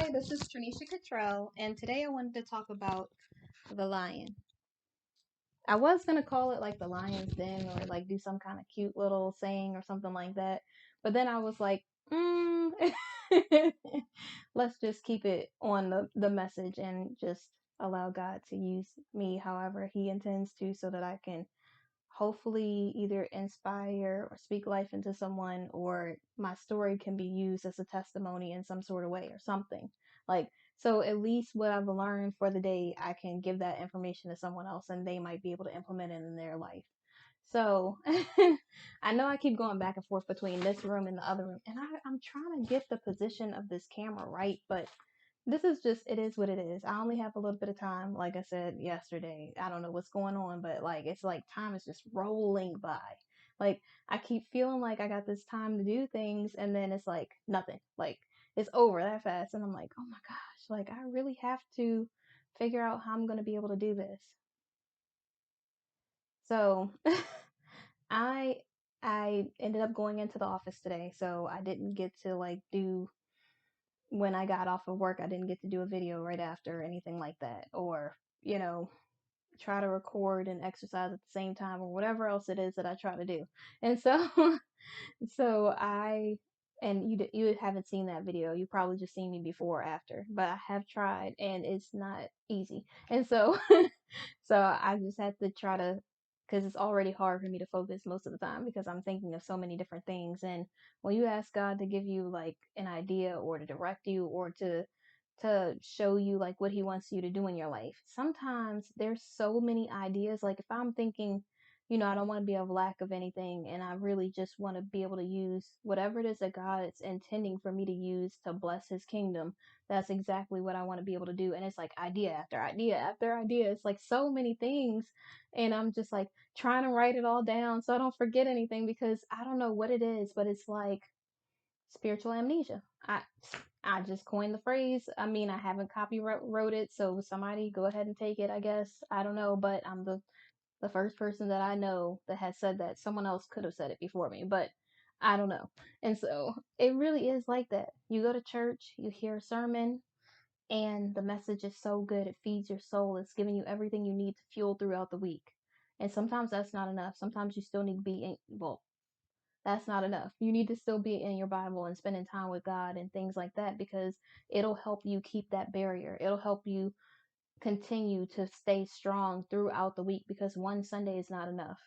Hi, this is Tranisha Cottrell, and today I wanted to talk about the lion. I was gonna call it like the lion's den or like do some kind of cute little saying or something like that, but then I was like, let's just keep it on the message and just allow God to use me however He intends to so that I can hopefully either inspire or speak life into someone, or my story can be used as a testimony in some sort of way or something. Like, so at least what I've learned for the day, I can give that information to someone else and they might be able to implement it in their life. So I know I keep going back and forth between this room and the other room, and I'm trying to get the position of this camera right, but this is just, it is what it is. I only have a little bit of time. Like I said yesterday, I don't know what's going on, but like, it's like time is just rolling by. Like, I keep feeling like I got this time to do things, and then it's like nothing. Like, it's over that fast. And I'm like, oh my gosh, like, I really have to figure out how I'm going to be able to do this. So, I I ended up going into the office today, so I didn't get to like do when I got off of work, I didn't get to do a video right after or anything like that, or, you know, try to record and exercise at the same time, or whatever else it is that I try to do. And so, so and you haven't seen that video. You probably just seen me before or after, but I have tried and it's not easy. And so, so I just had to try to, because it's already hard for me to focus most of the time because I'm thinking of so many different things. And when you ask God to give you like an idea or to direct you or to show you like what he wants you to do in your life, sometimes there's so many ideas. Like if I'm thinking, I don't want to be of lack of anything, and I really just want to be able to use whatever it is that God is intending for me to use to bless his kingdom. That's exactly what I want to be able to do. And it's like idea after idea after idea. It's like so many things. And I'm just like trying to write it all down so I don't forget anything, because I don't know what it is, but it's like spiritual amnesia. I just coined the phrase. I mean, I haven't copyright it, so somebody go ahead and take it, I guess. I don't know, but I'm the first person that I know that has said that. Someone else could have said it before me, but I don't know. And so it really is like that. You go to church, you hear a sermon, and the message is so good. It feeds your soul. It's giving you everything you need to fuel throughout the week. And sometimes that's not enough. Sometimes you still need to be in, well, that's not enough. You need to still be in your Bible and spending time with God and things like that, because it'll help you keep that barrier. It'll help you continue to stay strong throughout the week, because one Sunday is not enough.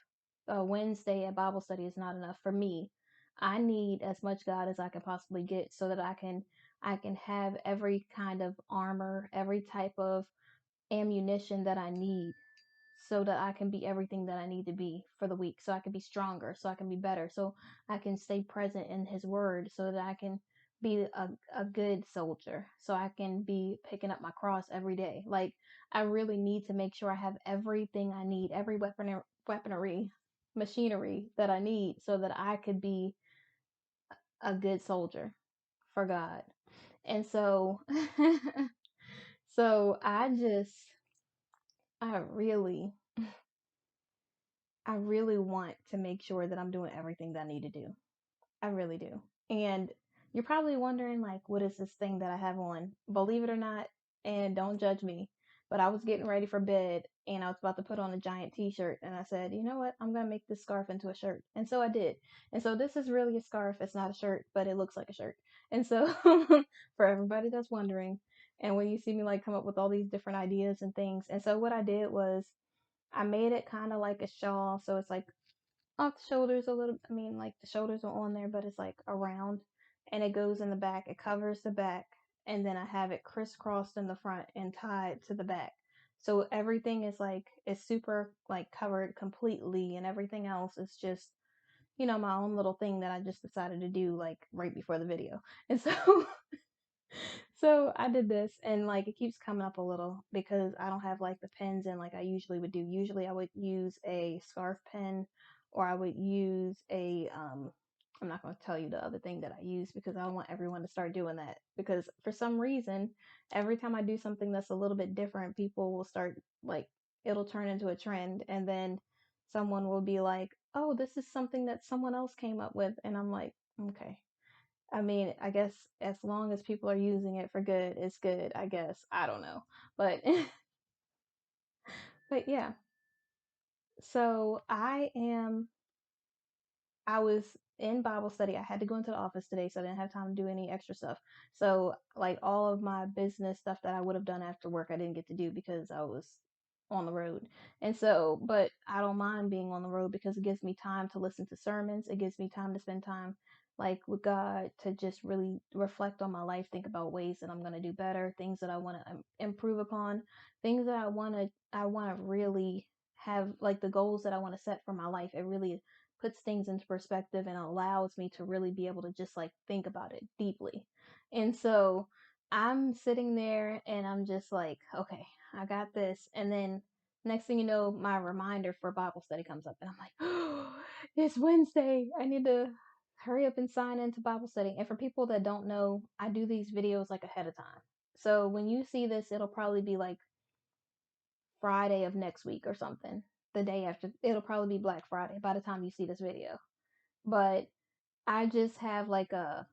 A Wednesday at Bible study is not enough for me. I need as much God as I can possibly get so that I can have every kind of armor, every type of ammunition that I need, so that I can be everything that I need to be for the week, so I can be stronger, so I can be better, so I can stay present in his word, so that I can be a good soldier, so I can be picking up my cross every day. Like, I really need to make sure I have everything I need, every weaponry, machinery that I need, so that I could be a good soldier for God. And so, so I really I really want to make sure that I'm doing everything that I need to do. I really do. And you're probably wondering, like, what is this thing that I have on? Believe it or not, and don't judge me, but I was getting ready for bed and I was about to put on a giant t-shirt, and I said, you know what? I'm going to make this scarf into a shirt. And so I did. And so this is really a scarf. It's not a shirt, but it looks like a shirt. And so for everybody that's wondering, and when you see me like come up with all these different ideas and things. And so what I did was I made it kind of like a shawl. So it's like off the shoulders a little. I mean, like the shoulders are on there, but it's like around, and it goes in the back. It covers the back, and then I have it crisscrossed in the front and tied to the back. So everything is like, it's super like covered completely, and everything else is just, my own little thing that I just decided to do like right before the video. And so so I did this, and like it keeps coming up a little because I don't have like the pins in like I usually would do. Usually I would use a scarf pin, or I would use a I'm not going to tell you the other thing that I use, because I don't want everyone to start doing that, because for some reason every time I do something that's a little bit different, people will start like, it'll turn into a trend, and then someone will be like, "Oh, this is something that someone else came up with." And I'm like, "Okay." I mean, I guess as long as people are using it for good, it's good, I guess. I don't know. But but yeah. So I was in Bible study. I had to go into the office today, so I didn't have time to do any extra stuff. So, like, all of my business stuff that I would have done after work, I didn't get to do because I was on the road. And so, but I don't mind being on the road because it gives me time to listen to sermons. It gives me time to spend time, like, with God, to just really reflect on my life, think about ways that I'm going to do better, things that I want to improve upon, things that I want to really have, like, the goals that I want to set for my life. It really puts things into perspective and allows me to really be able to just like think about it deeply. And so I'm sitting there and I'm just like, okay, I got this. And then next thing you know, my reminder for Bible study comes up and I'm like, oh, it's Wednesday. I need to hurry up and sign into Bible study. And for people that don't know, I do these videos like ahead of time. So when you see this, it'll probably be like Friday of next week or something. The day after, it'll probably be Black Friday by the time you see this video. But I just have like a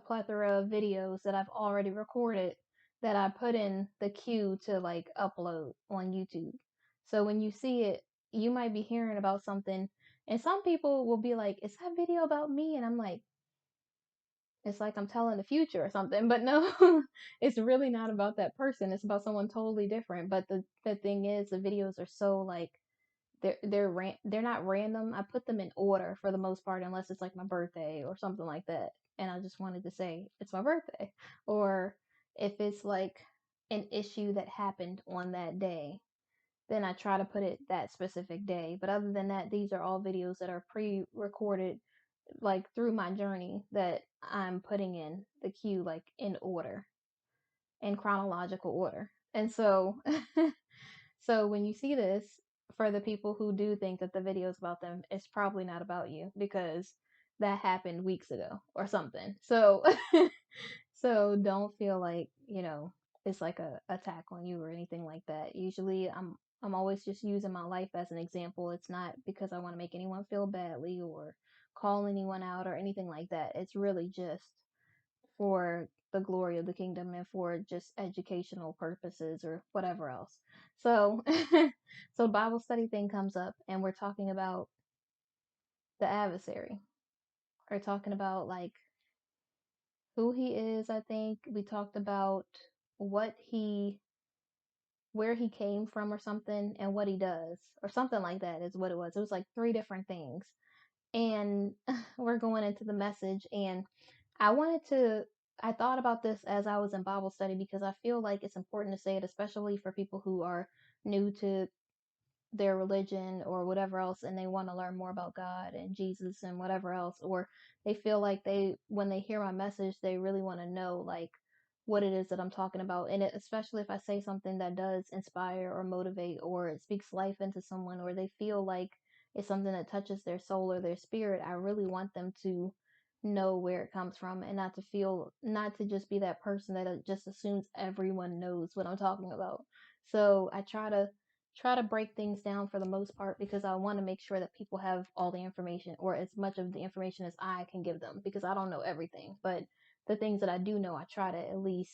plethora of videos that I've already recorded that I put in the queue to like upload on YouTube. So when you see it, you might be hearing about something, and some people will be like, "Is that video about me?" And I'm like, it's like I'm telling the future or something. But no, it's really not about that person. It's about someone totally different. But the thing is, the videos are so like they're not random. I put them in order for the most part, unless it's like my birthday or something like that. And I just wanted to say it's my birthday, or if it's like an issue that happened on that day, then I try to put it that specific day. But other than that, these are all videos that are pre-recorded, like through my journey, that I'm putting in the queue, like in order, in chronological order. And so so when you see this, for the people who do think that the video is about them, it's probably not about you because that happened weeks ago or something. So so don't feel like, it's like a attack on you or anything like that. Usually I'm always just using my life as an example. It's not because I want to make anyone feel badly or call anyone out or anything like that. It's really just for the glory of the kingdom and for just educational purposes or whatever else. So, so Bible study thing comes up and we're talking about the adversary. We're talking about like who he is, I think. We talked about what he where he came from or something and what he does or something like that is what it was. It was like three different things. And we're going into the message, and I wanted to I thought about this as I was in Bible study because I feel like it's important to say it, especially for people who are new to their religion or whatever else, and they want to learn more about God and Jesus and whatever else, or they feel like when they hear my message, they really want to know like what it is that I'm talking about. And especially if I say something that does inspire or motivate or it speaks life into someone, or they feel like it's something that touches their soul or their spirit, I really want them to know where it comes from and not to just be that person that just assumes everyone knows what I'm talking about. So I try to break things down for the most part because I want to make sure that people have all the information or as much of the information as I can give them because I don't know everything. But the things that I do know, I try to at least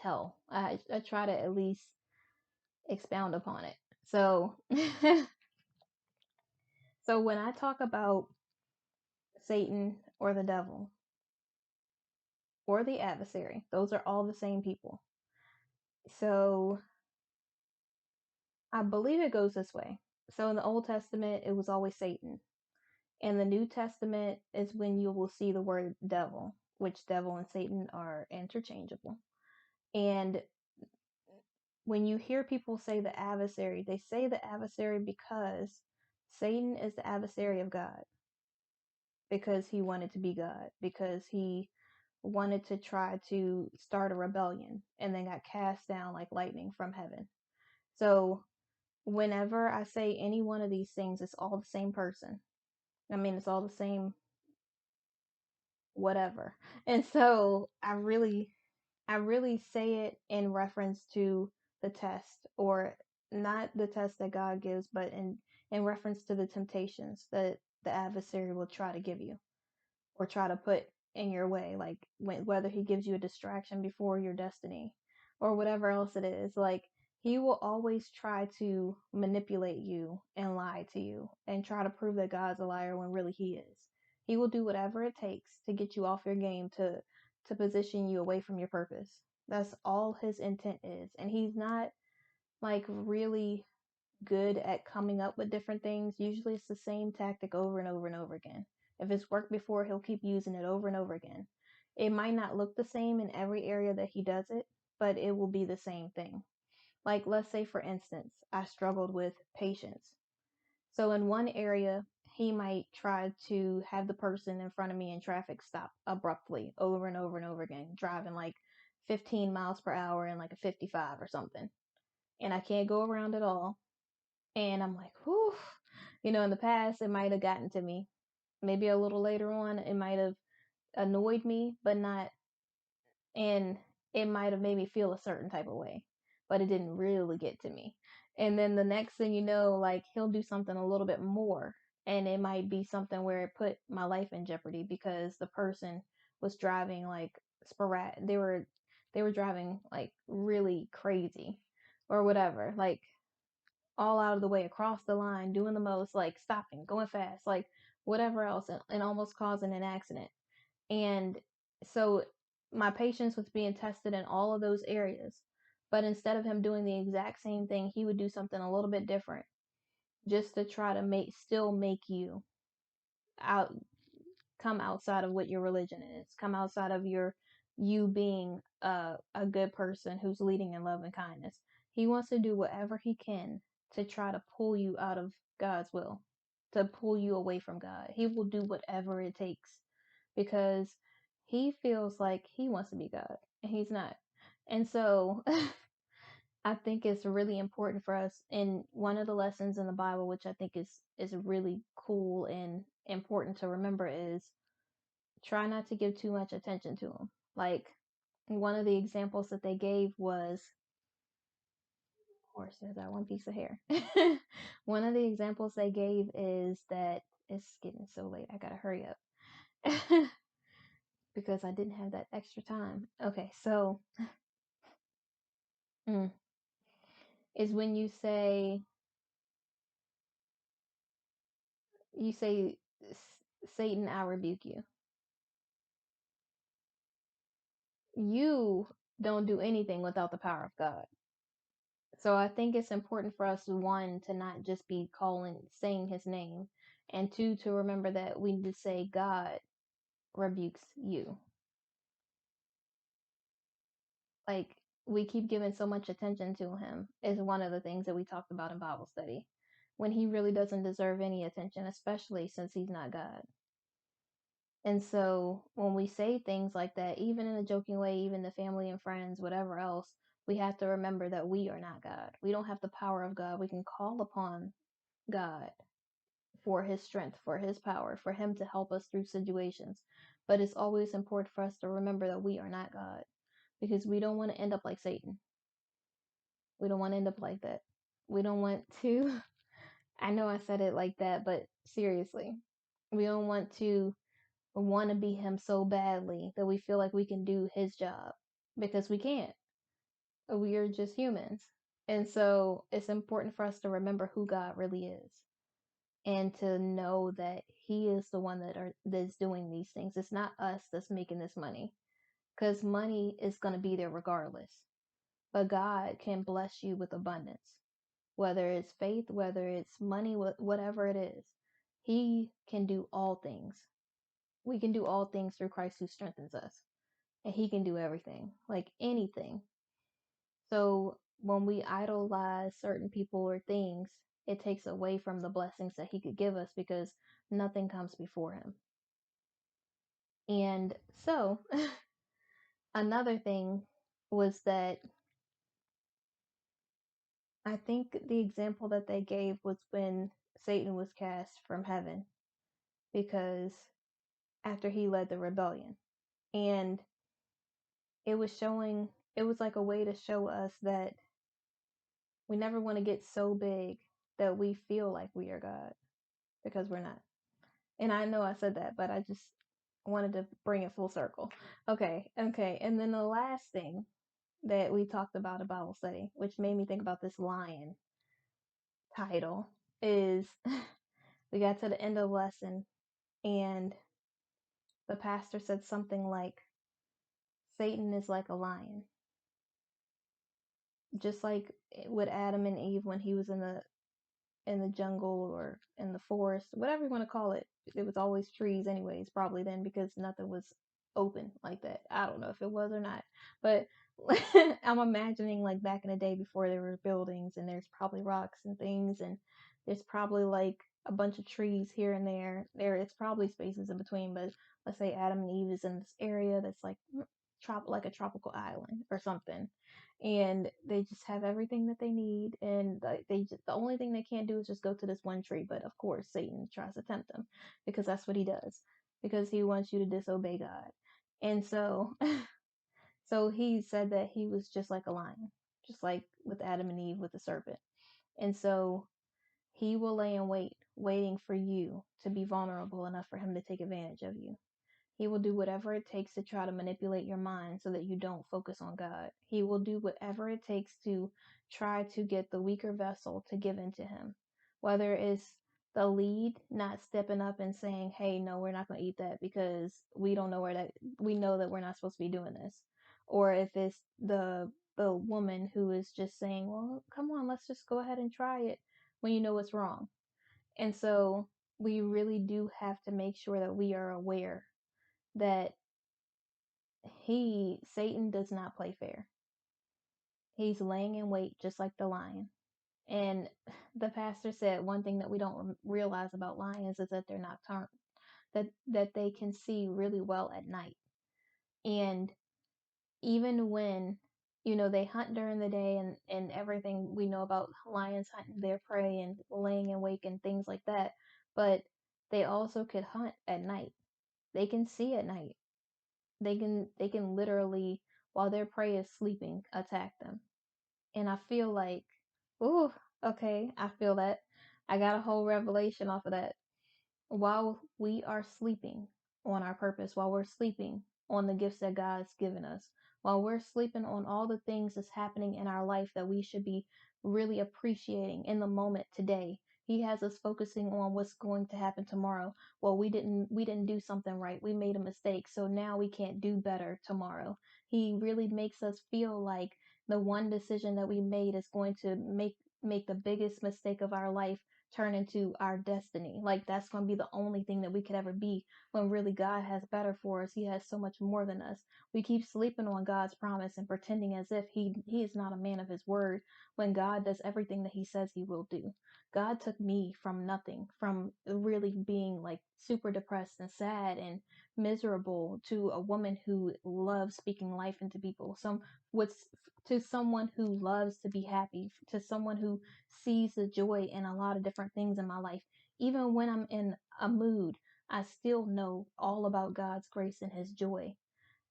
tell. I try to at least expound upon it. So so when I talk about Satan or the devil or the adversary, those are all the same people. So I believe it goes this way. So in the Old Testament, it was always Satan. In the New Testament is when you will see the word devil, which devil and Satan are interchangeable. And when you hear people say the adversary, they say the adversary because Satan is the adversary of God, because he wanted to be God, because he wanted to try to start a rebellion and then got cast down like lightning from heaven. So whenever I say any one of these things, it's all the same person. I mean, it's all the same whatever. And so I really say it in reference to the test, or not the test that God gives, but in reference to the temptations that the adversary will try to give you or try to put in your way, like whether he gives you a distraction before your destiny or whatever else it is, like he will always try to manipulate you and lie to you and try to prove that God's a liar when really he is. He will do whatever it takes to get you off your game, to position you away from your purpose. That's all his intent is. And he's not like really good at coming up with different things. Usually it's the same tactic over and over and over again. If it's worked before, he'll keep using it over and over again. It might not look the same in every area that he does it, but it will be the same thing. Like, let's say, for instance, I struggled with patience. So, in one area, he might try to have the person in front of me in traffic stop abruptly over and over and over again, driving like 15 miles per hour in like a 55 or something. And I can't go around at all. And I'm like, whew. In the past, it might have gotten to me. Maybe a little later on, it might have annoyed me, but not, and it might have made me feel a certain type of way, but it didn't really get to me. And then the next thing you know, like he'll do something a little bit more, and it might be something where it put my life in jeopardy because the person was driving like sporadic. They were driving like really crazy or whatever, like all out of the way across the line, doing the most, like stopping, going fast, like whatever else, and almost causing an accident. And so my patience was being tested in all of those areas. But instead of him doing the exact same thing, he would do something a little bit different just to try to make you out come outside of what your religion is, come outside of you being a good person who's leading in love and kindness. He wants to do whatever he can to try to pull you out of God's will, to pull you away from God. He will do whatever it takes because he feels like he wants to be God and he's not. And so I think it's really important for us, and one of the lessons in the Bible, which I think is really cool and important to remember, is try not to give too much attention to them. Like one of the examples that they gave was horse has that one piece of hair. One of the examples they gave is that it's getting so late. I gotta hurry up because I didn't have that extra time. Okay, so mm, is when you say Satan, I rebuke you. You don't do anything without the power of God. So I think it's important for us, one, to not just be saying his name, and two, to remember that we need to say God rebukes you. Like we keep giving so much attention to him is one of the things that we talked about in Bible study, when he really doesn't deserve any attention, especially since he's not God. And so when we say things like that, even in a joking way, even to family and friends, whatever else, we have to remember that we are not God. We don't have the power of God. We can call upon God for his strength, for his power, for him to help us through situations. But it's always important for us to remember that we are not God, because we don't want to end up like Satan. We don't want to end up like that. We don't want to, I know I said it like that, but seriously, we don't want to be him so badly that we feel like we can do his job, because we can't. We are just humans. And so it's important for us to remember who God really is, and to know that he is the one that's doing these things. It's not us that's making this money, because money is going to be there regardless. But God can bless you with abundance, whether it's faith, whether it's money, whatever it is. He can do all things. We can do all things through Christ who strengthens us, and he can do everything, like anything. So when we idolize certain people or things, it takes away from the blessings that he could give us, because nothing comes before him. And so another thing was that I think the example that they gave was when Satan was cast from heaven, because after he led the rebellion. And it was like a way to show us that we never want to get so big that we feel like we are God, because we're not. And I know I said that, but Wanted to bring it full circle. Okay. And then the last thing that we talked about Bible study, which made me think about this lion title, is we got to the end of the lesson and the pastor said something like, Satan is like a lion. Just like with Adam and Eve when he was in the jungle or in the forest, whatever you want to call it. It was always trees anyways, probably then because nothing was open like that. I don't know if it was or not. But I'm imagining like back in the day before there were buildings and there's probably rocks and things and there's probably like a bunch of trees here and there. It's probably spaces in between, but let's say Adam and Eve is in this area that's like a tropical island or something, and they just have everything that they need, and the only thing they can't do is just go to this one tree. But of course Satan tries to tempt them because that's what he does, because he wants you to disobey God. And so so he said that he was just like a lion, just like with Adam and Eve with the serpent. And so he will lay in wait, waiting for you to be vulnerable enough for him to take advantage of you. He will do whatever it takes to try to manipulate your mind so that you don't focus on God. He will do whatever it takes to try to get the weaker vessel to give in to him. Whether it's the lead not stepping up and saying, "Hey, no, we're not going to eat that because we don't know we know that we're not supposed to be doing this." Or if it's the woman who is just saying, "Well, come on, let's just go ahead and try it," when you know it's wrong. And so we really do have to make sure that we are aware that Satan does not play fair. He's laying in wait just like the lion. And the pastor said one thing that we don't realize about lions is that they're nocturnal, that they can see really well at night. And even when they hunt during the day and everything we know about lions hunting their prey and laying in wait and things like that, but they also could hunt at night. They can see at night. They can literally, while their prey is sleeping, attack them. And I feel like, ooh, okay, I feel that. I got a whole revelation off of that. While we are sleeping on our purpose, while we're sleeping on the gifts that God's given us, while we're sleeping on all the things that's happening in our life that we should be really appreciating in the moment today. He has us focusing on what's going to happen tomorrow. Well, we didn't do something right. We made a mistake. So now we can't do better tomorrow. He really makes us feel like the one decision that we made is going to make the biggest mistake of our life turn into our destiny. Like that's going to be the only thing that we could ever be, when really God has better for us. He has so much more than us. We keep sleeping on God's promise and pretending as if he is not a man of his word, when God does everything that he says he will do. God took me from nothing, from really being like super depressed and sad and miserable, to a woman who loves speaking life into people. What's to someone who loves to be happy, to someone who sees the joy in a lot of different things in my life. Even when I'm in a mood, I still know all about God's grace and his joy.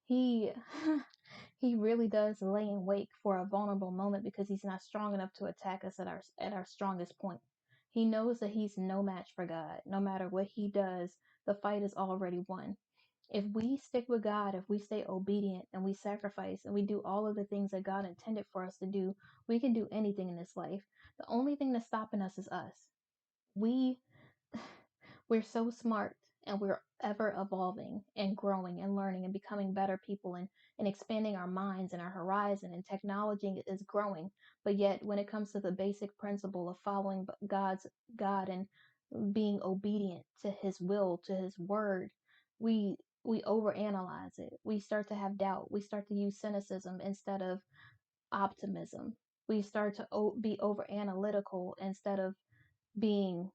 He he really does lay in wait for a vulnerable moment, because he's not strong enough to attack us at our strongest point. He knows that he's no match for God. No matter what he does, the fight is already won. If we stick with God, if we stay obedient and we sacrifice and we do all of the things that God intended for us to do, we can do anything in this life. The only thing that's stopping us is us. We we're so smart, and we're ever evolving and growing and learning and becoming better people, and expanding our minds and our horizon, and technology is growing. But yet when it comes to the basic principle of following God and being obedient to his will, to his word, we we overanalyze it. We start to have doubt. We start to use cynicism instead of optimism. We start to be over analytical instead of being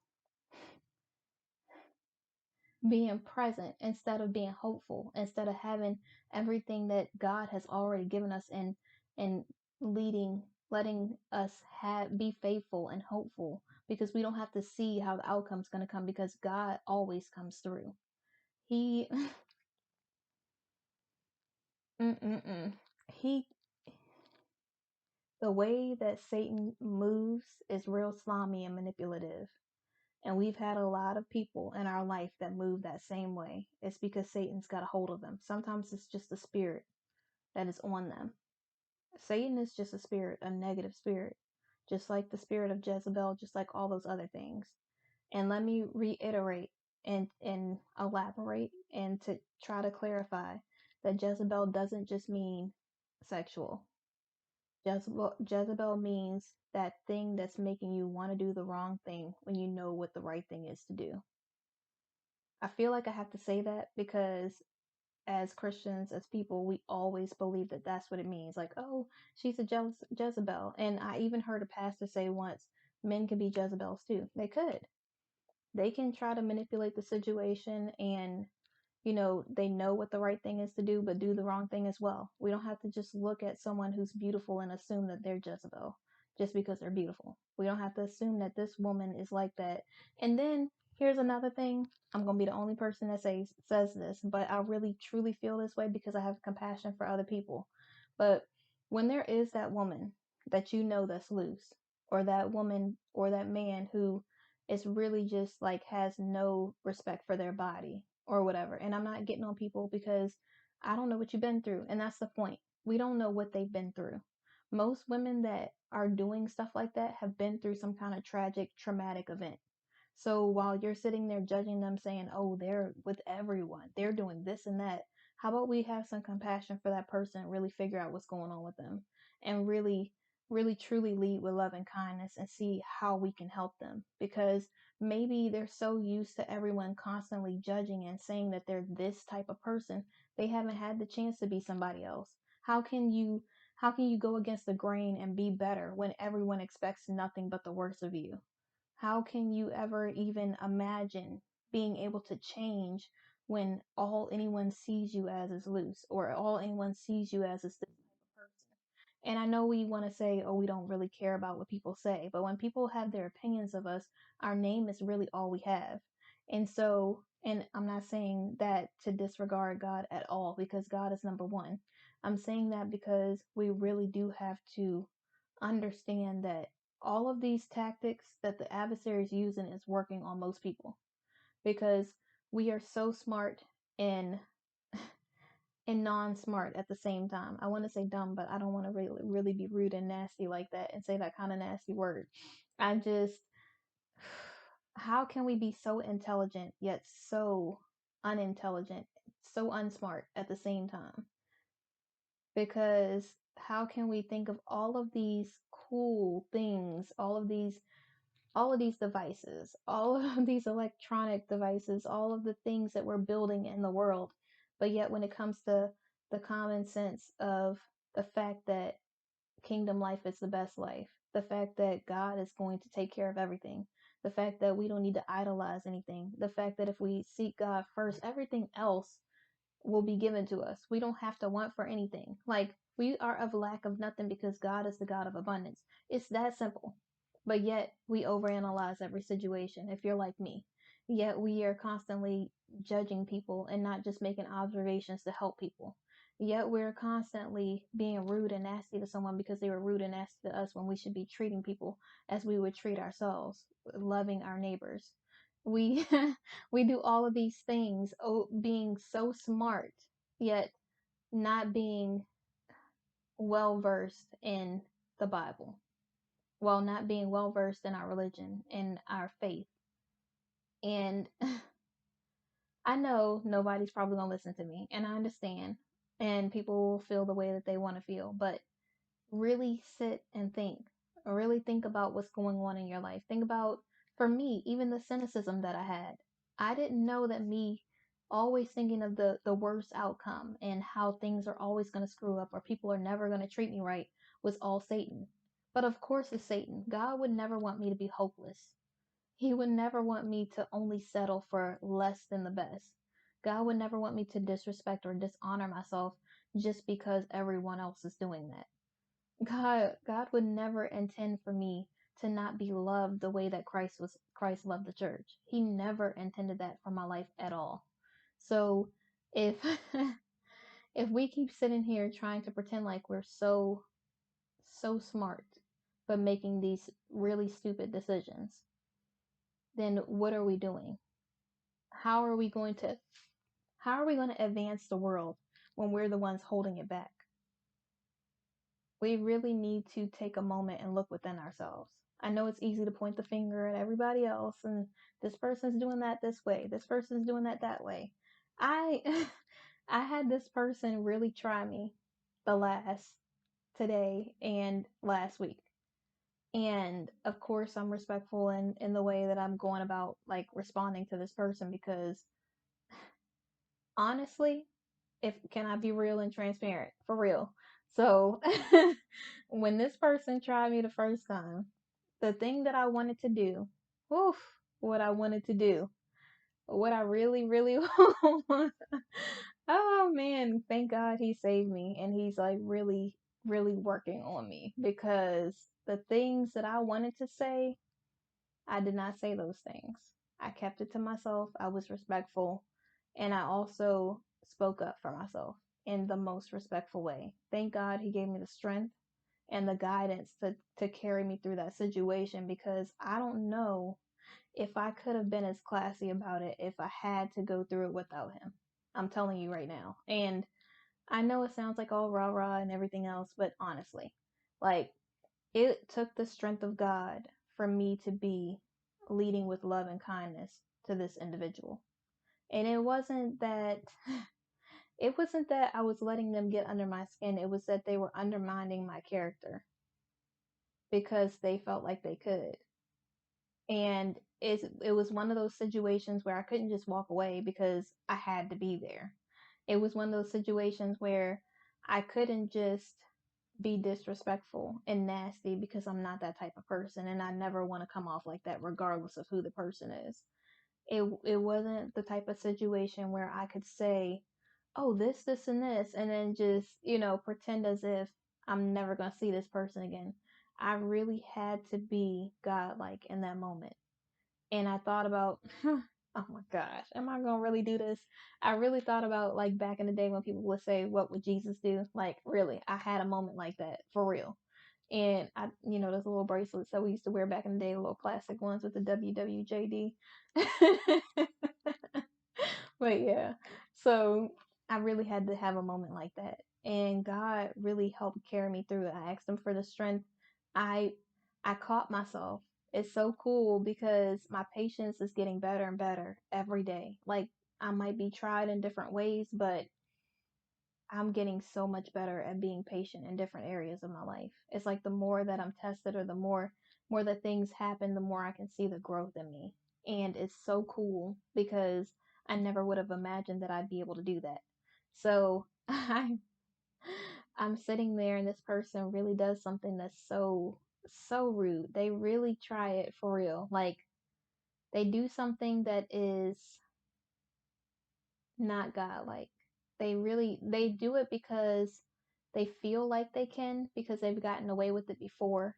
being present, instead of being hopeful, instead of having everything that God has already given us, and leading letting us be faithful and hopeful, because we don't have to see how the outcome's going to come, because God always comes through. He mm-mm-mm. he The way that Satan moves is real slimy and manipulative. And we've had a lot of people in our life that move that same way. It's because Satan's got a hold of them. Sometimes it's just the spirit that is on them. Satan is just a spirit, a negative spirit, just like the spirit of Jezebel, just like all those other things. And let me reiterate and elaborate and to try to clarify that Jezebel doesn't just mean sexual. Jezebel means that thing that's making you want to do the wrong thing when you know what the right thing is to do. I feel like I have to say that because as Christians, as people, we always believe that that's what it means. Like, oh, she's a Jezebel. And I even heard a pastor say once, men can be Jezebels too. They could. They can try to manipulate the situation and, they know what the right thing is to do, but do the wrong thing as well. We don't have to just look at someone who's beautiful and assume that they're Jezebel just because they're beautiful. We don't have to assume that this woman is like that. And then here's another thing. I'm going to be the only person that says this, but I really truly feel this way because I have compassion for other people. But when there is that woman that that's loose, or that woman or that man who is really just like has no respect for their body or whatever. And I'm not getting on people because I don't know what you've been through. And that's the point. We don't know what they've been through. Most women that are doing stuff like that have been through some kind of tragic, traumatic event. So while you're sitting there judging them, saying, oh, they're with everyone, they're doing this and that, how about we have some compassion for that person and really figure out what's going on with them and really, really truly lead with love and kindness and see how we can help them? Because maybe they're so used to everyone constantly judging and saying that they're this type of person, they haven't had the chance to be somebody else. How can you go against the grain and be better when everyone expects nothing but the worst of you? How can you ever even imagine being able to change when all anyone sees you as is loose, or all anyone sees you as is this type of person? And I know we want to say, oh, we don't really care about what people say, but when people have their opinions of us, our name is really all we have. And so, and I'm not saying that to disregard God at all, because God is number one. I'm saying that because we really do have to understand that all of these tactics that the adversary is using is working on most people, because we are so smart and non-smart at the same time. I want to say dumb, but I don't want to really be rude and nasty like that and say that kind of nasty word. I just, how can we be so intelligent yet so unintelligent, so unsmart at the same time? Because how can we think of all of these cool things, all of these devices, all of these electronic devices, all of the things that we're building in the world, but yet when it comes to the common sense of the fact that kingdom life is the best life, the fact that God is going to take care of everything, the fact that we don't need to idolize anything, the fact that if we seek God first, everything else will be given to us. We don't have to want for anything. Like, we are of lack of nothing because God is the God of abundance. It's that simple. But yet we overanalyze every situation, if you're like me. Yet we are constantly judging people and not just making observations to help people. Yet we're constantly being rude and nasty to someone because they were rude and nasty to us, when we should be treating people as we would treat ourselves, loving our neighbors. We we do all of these things, being so smart, yet not being well versed in the Bible, while not being well versed in our religion, in our faith. And I know nobody's probably going to listen to me, and I understand. And people will feel the way that they want to feel, but really sit and think. Really think about what's going on in your life. Think about, for me, even the cynicism that I had. I didn't know that me always thinking of the worst outcome and how things are always going to screw up or people are never going to treat me right was all Satan. But of course it's Satan. God would never want me to be hopeless. He would never want me to only settle for less than the best. God would never want me to disrespect or dishonor myself just because everyone else is doing that. God would never intend for me to not be loved the way that Christ loved the church. He never intended that for my life at all. So if if we keep sitting here trying to pretend like we're so smart but making these really stupid decisions, then what are we doing? How are we going to how are we going to advance the world when we're the ones holding it back? We really need to take a moment and look within ourselves. I know it's easy to point the finger at everybody else and this person's doing that this way, this person's doing that way. I I had this person really try me the last today and last week. And of course, I'm respectful in the way that I'm going about like responding to this person because honestly, if can I be real and transparent for real? So when this person tried me the first time, the thing that I wanted to do, oof, what I wanted to do, what I really, really want. Oh man, thank God he saved me and he's like really, really working on me because the things that I wanted to say, I did not say those things. I kept it to myself. I was respectful. And I also spoke up for myself in the most respectful way. Thank God he gave me the strength and the guidance to carry me through that situation because I don't know if I could have been as classy about it if I had to go through it without him. I'm telling you right now. And I know it sounds like all rah rah and everything else, but honestly, like it took the strength of God for me to be leading with love and kindness to this individual. And it wasn't that I was letting them get under my skin. It was that they were undermining my character because they felt like they could. And it was one of those situations where I couldn't just walk away because I had to be there. It was one of those situations where I couldn't just be disrespectful and nasty because I'm not that type of person and I never want to come off like that regardless of who the person is. It wasn't the type of situation where I could say, "Oh, this and this," and then just, pretend as if I'm never going to see this person again. I really had to be godlike in that moment. And I thought about, oh my gosh, am I gonna really do this? I really thought about like back in the day when people would say, "What would Jesus do?" Like, really, I had a moment like that for real. And those little bracelets that we used to wear back in the day, little classic ones with the WWJD. But yeah, so I really had to have a moment like that. And God really helped carry me through it. I asked him for the strength. I I caught myself. It's so cool because my patience is getting better and better every day. Like I might be tried in different ways, but I'm getting so much better at being patient in different areas of my life. It's like the more that I'm tested or the more that things happen, the more I can see the growth in me. And it's so cool because I never would have imagined that I'd be able to do that. So I'm sitting there and this person really does something that's so rude. They really try it for real. Like they do something that is not godlike. They do it because they feel like they can because they've gotten away with it before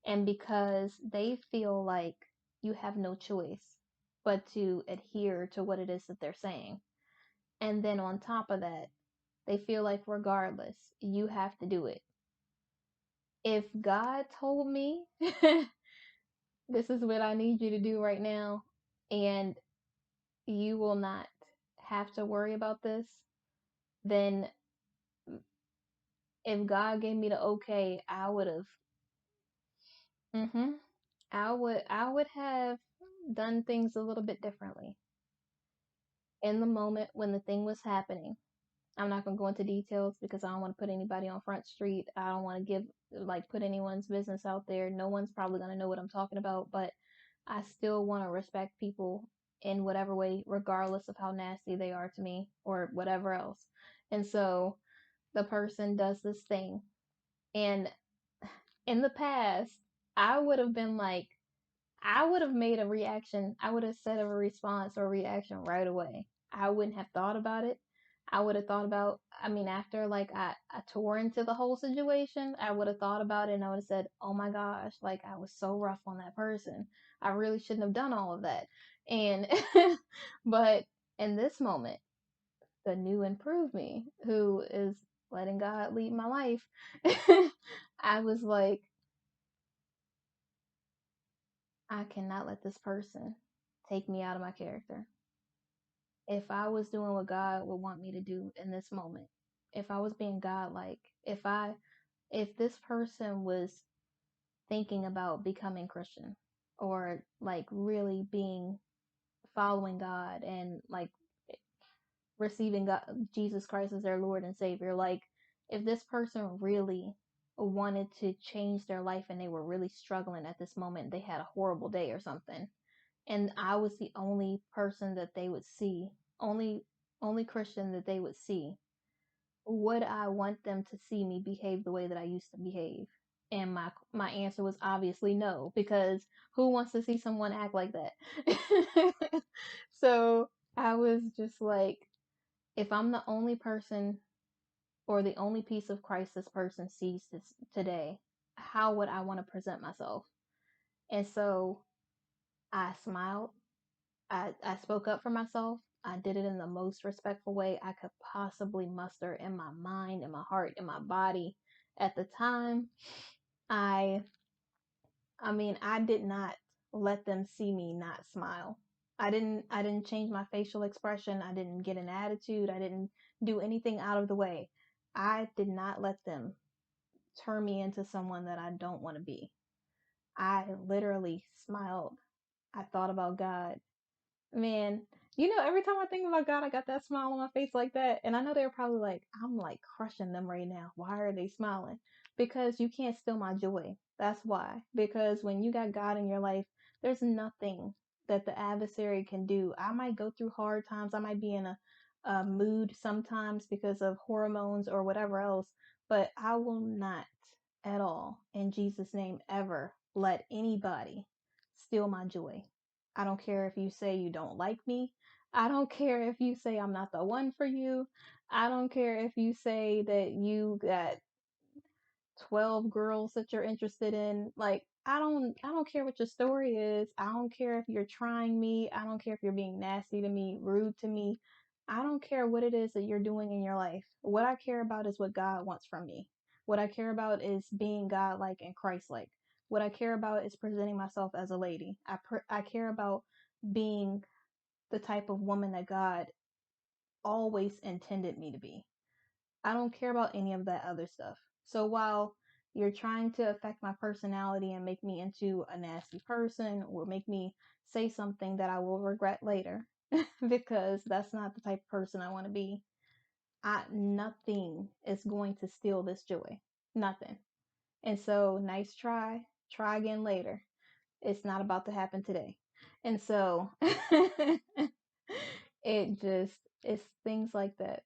and because they feel like you have no choice but to adhere to what it is that they're saying. And then on top of that, they feel like regardless, you have to do it. If God told me this is what I need you to do right now and you will not have to worry about this, then if God gave me the okay, I would have. Mhm. I would have done things a little bit differently in the moment when the thing was happening. I'm not going to go into details because I don't want to put anybody on Front Street. I don't want to put anyone's business out there. No one's probably going to know what I'm talking about, but I still want to respect people in whatever way, regardless of how nasty they are to me or whatever else. And so the person does this thing. And in the past, I would have been like, I would have made a reaction. I would have said a response or a reaction right away. I wouldn't have thought about it. I would have thought about, I mean, after like I tore into the whole situation, I would have thought about it and I would have said, oh my gosh, like I was so rough on that person. I really shouldn't have done all of that. And, but in this moment, the new improved me, who is letting God lead my life, I was like, I cannot let this person. take me out of my character. If I was doing what God would want me to do in this moment, if I was being godlike, if this person was thinking about becoming Christian or like really being following God and like receiving God, Jesus Christ as their Lord and Savior, like if this person really wanted to change their life and they were really struggling at this moment, they had a horrible day or something, and I was the only person that they would see, only Christian that they would see, would I want them to see me behave the way that I used to behave? And my answer was obviously no, because who wants to see someone act like that? So I was just like, if I'm the only person or the only piece of Christ this person sees this today, how would I want to present myself? And so I smiled. I spoke up for myself. I did it in the most respectful way I could possibly muster in my mind, in my heart, in my body. At the time, I I mean, I did not let them see me not smile. I didn't change my facial expression. I didn't get an attitude. I didn't do anything out of the way. I did not let them turn me into someone that I don't want to be. I literally smiled. I thought about God. Man, every time I think about God, I got that smile on my face like that. And I know they're probably like, I'm like crushing them right now. Why are they smiling? Because you can't steal my joy. That's why. Because when you got God in your life, there's nothing that the adversary can do. I might go through hard times. I might be in a mood sometimes because of hormones or whatever else. But I will not at all, in Jesus' name, ever let anybody steal my joy. I don't care if you say you don't like me. I don't care if you say I'm not the one for you. I don't care if you say that you got 12 girls that you're interested in. Like, I don't care what your story is. I don't care if you're trying me. I don't care if you're being nasty to me, rude to me. I don't care what it is that you're doing in your life. What I care about is what God wants from me. What I care about is being God-like and Christ-like. What I care about is presenting myself as a lady. I care about being the type of woman that God always intended me to be. I don't care about any of that other stuff. So while you're trying to affect my personality and make me into a nasty person or make me say something that I will regret later because that's not the type of person I want to be, nothing is going to steal this joy. Nothing. And so, nice try. Try again later. It's not about to happen today. And so, it's things like that.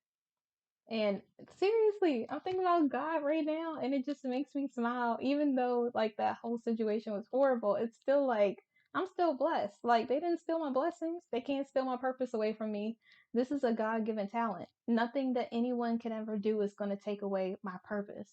And seriously, I'm thinking about God right now, and it just makes me smile. Even though like that whole situation was horrible, it's still like I'm still blessed. Like they didn't steal my blessings. They can't steal my purpose away from me. This is a God-given talent. Nothing that anyone can ever do is going to take away my purpose.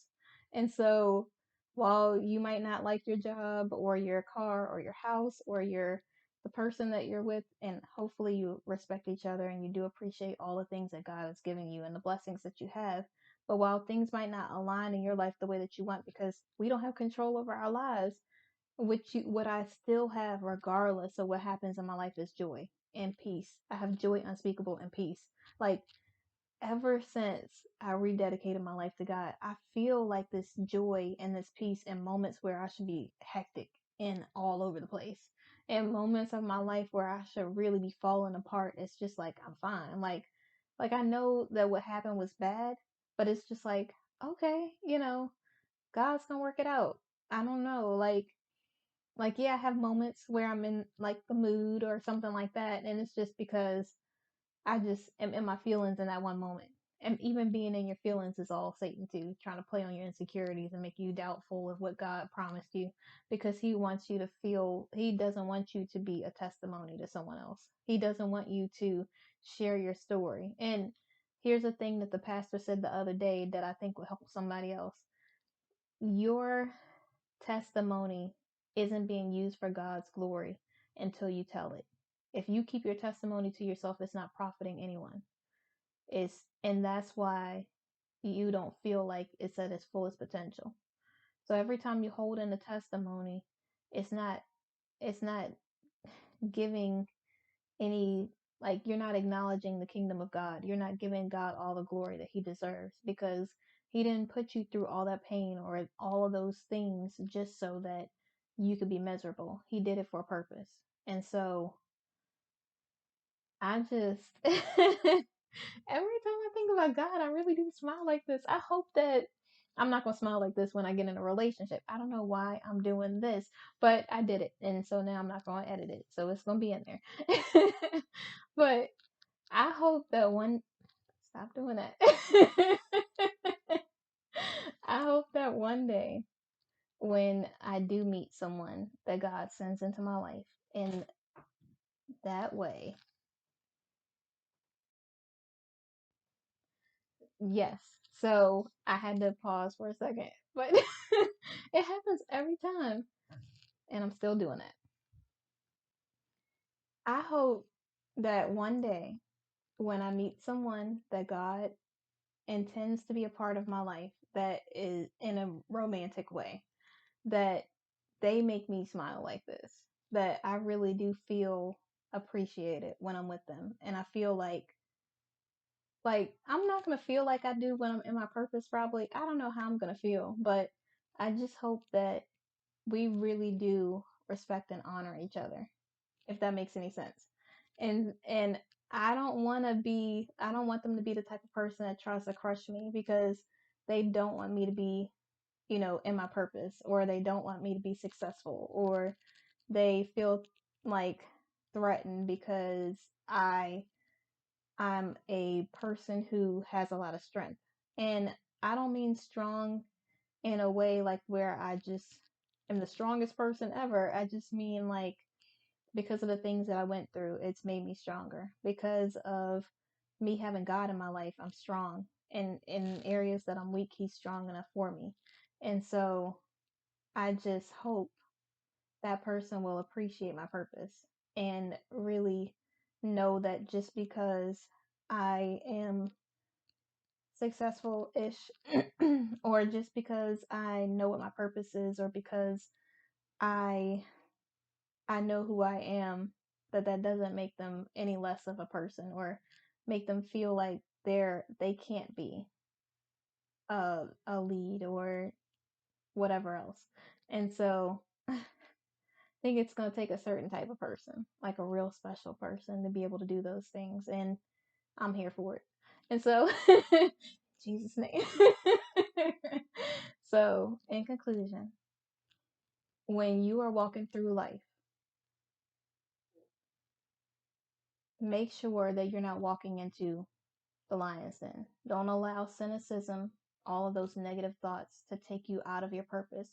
And so, while you might not like your job or your car or your house or the person that you're with, and hopefully you respect each other and you do appreciate all the things that God is giving you and the blessings that you have. But while things might not align in your life the way that you want, because we don't have control over our lives, what I still have, regardless of what happens in my life, is joy and peace. I have joy unspeakable and peace. Like ever since I rededicated my life to God, I feel like this joy and this peace in moments where I should be hectic and all over the place. In moments of my life where I should really be falling apart, it's just like I'm fine. Like I know that what happened was bad, but it's just like, okay, God's gonna work it out. I don't know. Like yeah, I have moments where I'm in like the mood or something like that, and it's just because I just am in my feelings in that one moment. And even being in your feelings is all Satan too, trying to play on your insecurities and make you doubtful of what God promised you, because he wants you to feel, he doesn't want you to be a testimony to someone else. He doesn't want you to share your story. And here's a thing that the pastor said the other day that I think will help somebody else. Your testimony isn't being used for God's glory until you tell it. If you keep your testimony to yourself, it's not profiting anyone. And that's why you don't feel like it's at its fullest potential. So every time you hold in a testimony, it's not giving any, like, you're not acknowledging the kingdom of God. You're not giving God all the glory that he deserves, because he didn't put you through all that pain or all of those things just so that you could be miserable. He did it for a purpose. And so I just every time I think about God, I really do smile like this. I hope that I'm not gonna smile like this when I get in a relationship. I don't know why I'm doing this, but I did it, and so now I'm not gonna edit it, so it's gonna be in there. But I hope that one stop doing that. I hope that one day when I do meet someone that God sends into my life in that way, yes. So I had to pause for a second, but it happens every time, and I'm still doing it. I hope that one day when I meet someone that God intends to be a part of my life, that is in a romantic way, that they make me smile like this, that I really do feel appreciated when I'm with them. And I feel like I'm not going to feel like I do when I'm in my purpose, probably. I don't know how I'm going to feel, but I just hope that we really do respect and honor each other, if that makes any sense. And I don't want them to be the type of person that tries to crush me because they don't want me to be, in my purpose, or they don't want me to be successful, or they feel like threatened because I'm a person who has a lot of strength. And I don't mean strong in a way like where I just am the strongest person ever. I just mean like because of the things that I went through, it's made me stronger. Because of me having God in my life, I'm strong. And in areas that I'm weak, he's strong enough for me. And so I just hope that person will appreciate my purpose and really know that just because I am successful ish, or just because I know what my purpose is, or because I I know who I am, that doesn't make them any less of a person, or make them feel like they can't be a lead or whatever else. And so I think it's going to take a certain type of person, like a real special person, to be able to do those things, and I'm here for it. And so Jesus name. So, in conclusion, when you are walking through life, make sure that you're not walking into the lion's den. Don't allow cynicism, all of those negative thoughts, to take you out of your purpose.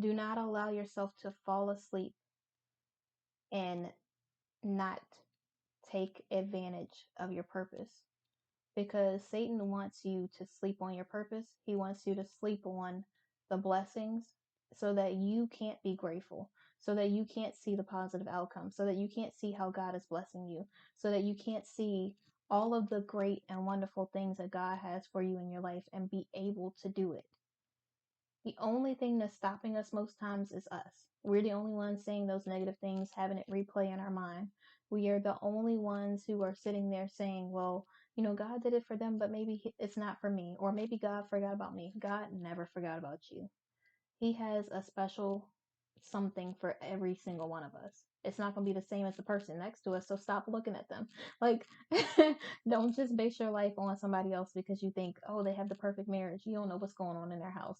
Do not allow yourself to fall asleep and not take advantage of your purpose, because Satan wants you to sleep on your purpose. He wants you to sleep on the blessings so that you can't be grateful, so that you can't see the positive outcome, so that you can't see how God is blessing you, so that you can't see all of the great and wonderful things that God has for you in your life and be able to do it. The only thing that's stopping us most times is us. We're the only ones saying those negative things, having it replay in our mind. We are the only ones who are sitting there saying, well, God did it for them, but maybe it's not for me. Or maybe God forgot about me. God never forgot about you. He has a special something for every single one of us. It's not going to be the same as the person next to us, so stop looking at them. Like, don't just base your life on somebody else because you think, oh, they have the perfect marriage. You don't know what's going on in their house.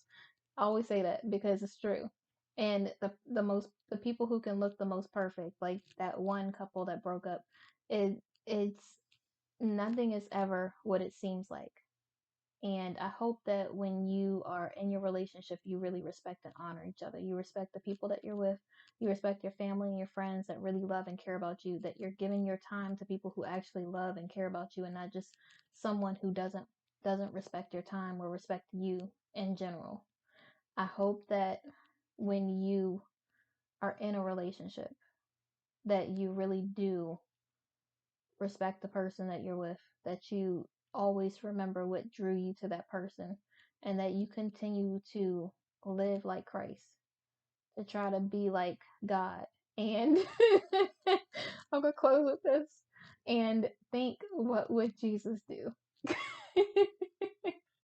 I always say that because it's true. And the people who can look the most perfect, like that one couple that broke up, it's nothing is ever what it seems like. And I hope that when you are in your relationship, you really respect and honor each other. You respect the people that you're with. You respect your family and your friends that really love and care about you, that you're giving your time to people who actually love and care about you, and not just someone who doesn't respect your time or respect you in general. I hope that when you are in a relationship, that you really do respect the person that you're with, that you always remember what drew you to that person, and that you continue to live like Christ, to try to be like God. And I'm gonna close with this and think, what would Jesus do?